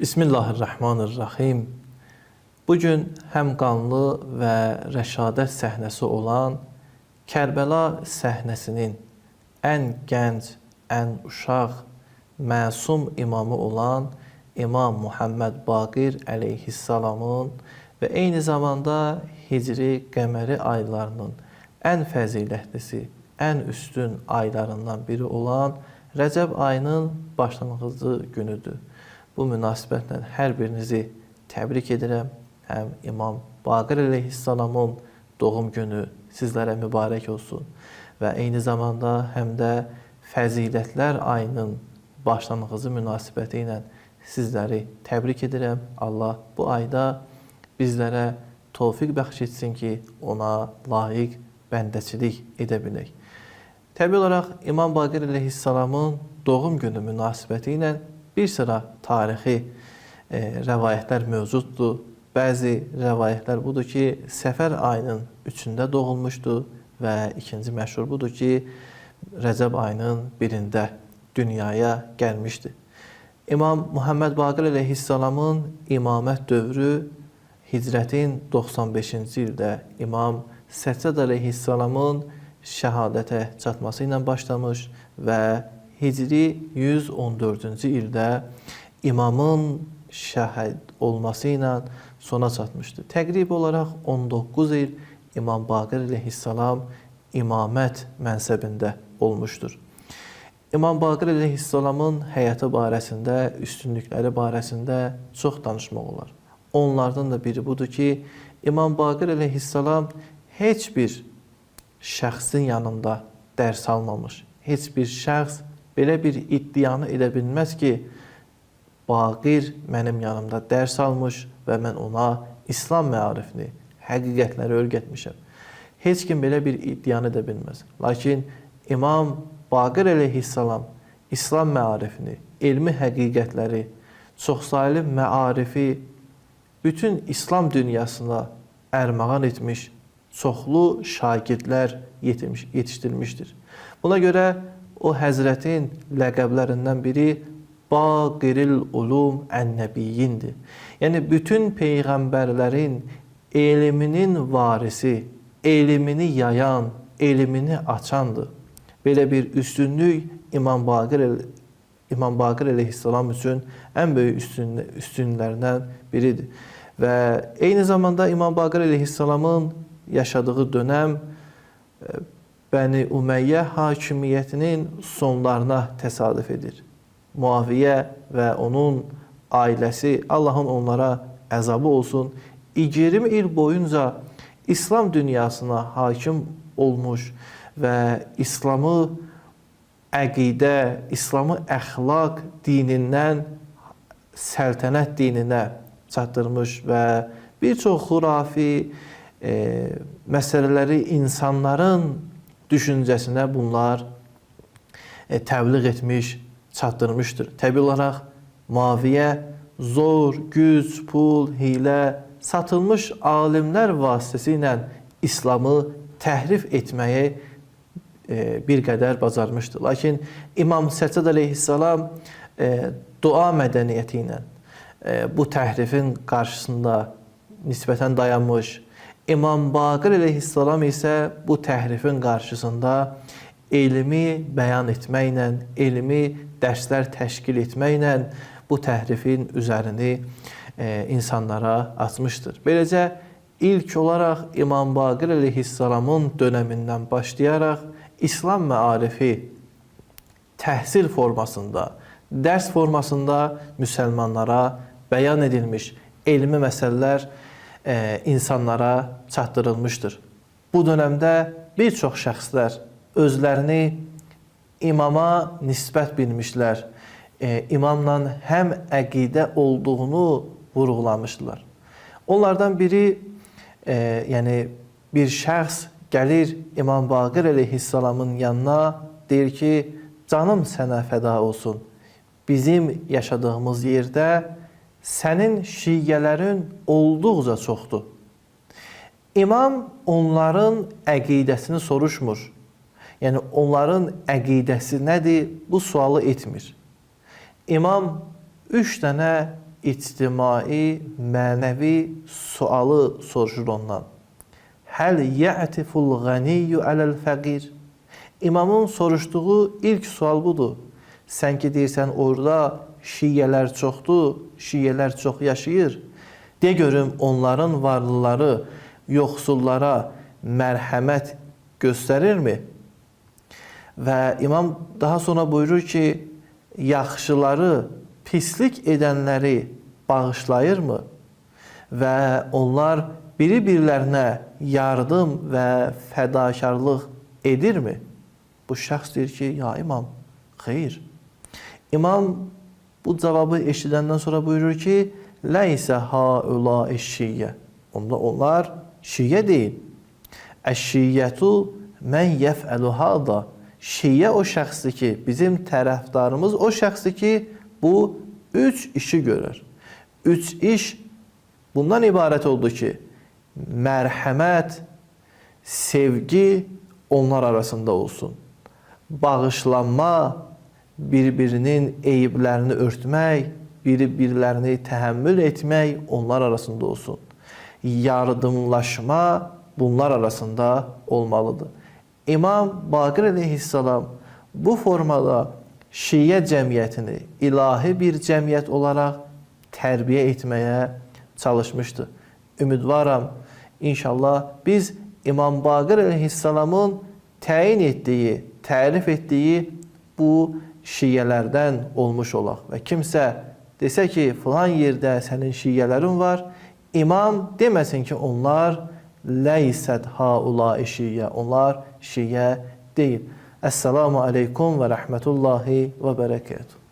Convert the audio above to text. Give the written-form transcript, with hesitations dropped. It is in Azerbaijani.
Bismillahirrahmanirrahim. Bugün həm qanlı və rəşadət səhnəsi olan Kərbəla səhnəsinin ən gənc, ən uşaq, məsum imamı olan İmam Muhammed Baqir əleyhissalamın və eyni zamanda Hicri qəməri aylarının ən fəzilətlisi, ən üstün aylarından biri olan Rəcəb ayının başlanğıcı günüdür. Bu münasibətlə hər birinizi təbrik edirəm. Həm İmam Baqir əleyhissalamın doğum günü sizlərə mübarək olsun və eyni zamanda həm də fəzilətlər ayının başlanğıcı münasibəti ilə sizləri təbrik edirəm. Allah bu ayda bizlərə tövfiq bəxş etsin ki, ona layiq bəndəçilik edə bilək. Təbii olaraq İmam Baqir əleyhissalamın doğum günü münasibəti ilə bir sıra tarixi rəvayətlər mövcuddur. Bəzi rəvayətlər budur ki, Səfər ayının 3-də doğulmuşdur və ikinci məşhur budur ki, Rəcəb ayının 1-də dünyaya gəlmişdir. İmam Muhammed Baqir əleyhissalamın imamət dövrü Hicrətin 95-ci ildə İmam Səccad əleyhissalamın şəhadətə çatması ilə başlamış və Hicri 114-cü ildə imamın şəhid olması ilə sona çatmışdır. Təqrib olaraq 19 il İmam Baqir əleyhissalam imamət mənsəbində olmuşdur. İmam Baqir əleyhissalamın həyatı barəsində, üstünlükləri barəsində çox danışmaq olar. Onlardan da biri budur ki, İmam Baqir əleyhissalam heç bir şəxsin yanında dərs almamış. Heç bir şəxs belə bir iddianı edə bilməz ki, Baqir mənim yanımda dərs almış və mən ona İslam məarifini, həqiqətləri öyrətmişəm. Heç kim belə bir iddianı edə bilməz. Lakin İmam Baqir əleyhissalam İslam məarifini, elmi həqiqətləri, çoxsaylı məarifi bütün İslam dünyasına ərmağan etmiş, çoxlu şagirdlər yetişdirmişdir. Buna görə o həzrətin ləqəblərindən biri Baqiril Ulum Ən-Nəbiyyindir. Yəni, bütün peyğəmbərlərin elminin varisi, elmini yayan, elmini açandır. Belə bir üstünlük İmam Baqir əleyhissalam üçün ən böyük üstünlərdən biridir. Və eyni zamanda İmam Baqir əleyhissalamın yaşadığı dönəm Bəni Umeyyə hakimiyyətinin sonlarına təsadüf edir. Muaviyyə və onun ailəsi, Allahın onlara əzabı olsun, 20 il boyunca İslam dünyasına hakim olmuş və İslamı əqidə, İslamı əxlaq dinindən səltənət dininə çatdırmış və bir çox xurafi məsələləri insanların düşüncəsinə bunlar təbliğ etmiş, çatdırmışdır. Təbii olaraq Muaviyyə zor, güc, pul, hilə, satılmış alimlər vasitəsilə İslamı təhrif etməyi bir qədər bacarmışdır. Lakin İmam Səccad əleyhissalam dua mədəniyyəti ilə bu təhrifin qarşısında nisbətən dayanmış. İmam Baqir əleyhissalam isə bu təhrifin qarşısında elmi bəyan etməklə, elmi dərslər təşkil etməklə bu təhrifin üzərini insanlara açmışdır. Beləcə, ilk olaraq İmam Baqir əleyhissalamın dönəmindən başlayaraq İslam məarifi təhsil formasında, dərs formasında müsəlmanlara bəyan edilmiş elmi məsələlər insanlara çatdırılmışdır. Bu dönəmdə bir çox şəxslər özlərini imama nisbət bilmişlər, imamla həm əqidə olduğunu vurğulamışdılar. Onlardan biri, yəni bir şəxs gəlir İmam Baqir əleyhissalamın yanına, deyir ki, canım sənə fəda olsun, bizim yaşadığımız yerdə sənin şiyyələrin olduqca çoxdur. İmam onların əqidəsini soruşmur. Yəni, onların əqidəsi nədir? Bu sualı etmir. İmam 3 dənə ictimai, mənəvi sualı soruşur ondan. Həl yə'tiful ğaniyyu aləl fəqir? İmamın soruşduğu ilk sual budur. Sən ki deyirsən orada şiyyələr çoxdur, şiyyələr çox yaşayır. De görüm onların varlıları yoxsullara mərhəmət göstərirmi? Və imam daha sonra buyurur ki, yaxşıları, pislik edənləri bağışlayırmı? Və onlar biri-birlərinə yardım və fədakarlıq edirmi? Bu şəxs deyir ki, ya imam, xeyr. İmam bu cavabı eşidəndən sonra buyurur ki, ləysə haula eşşiyyə. Onda onlar şiyyə deyil. Əşşiyyətu mən yəfəlu hada. Şiyyə o şəxsdir ki, bizim tərəfdarımız o şəxsdir ki, bu üç işi görür. Üç iş bundan ibarət oldu ki, mərhəmət, sevgi onlar arasında olsun. Bağışlanma, bir-birinin eyiblərini örtmək, bir-birlərini təhəmmül etmək onlar arasında olsun. Yardımlaşma bunlar arasında olmalıdır. İmam Baqir əleyhissalam bu formada şiyə cəmiyyətini ilahi bir cəmiyyət olaraq tərbiyə etməyə çalışmışdı. Ümidvaram, inşallah biz İmam Baqir əleyhissalamın təyin etdiyi, tərif etdiyi bu şiyyələrdən olmuş olaq. Və kimsə desə ki, filan yerdə sənin şiyyələrin var, imam deməsin ki, onlar leysed haula şiyyə, onlar şiyyə deyil. Esselamu aleykum və rəhmətullahi və bərəkətuhu.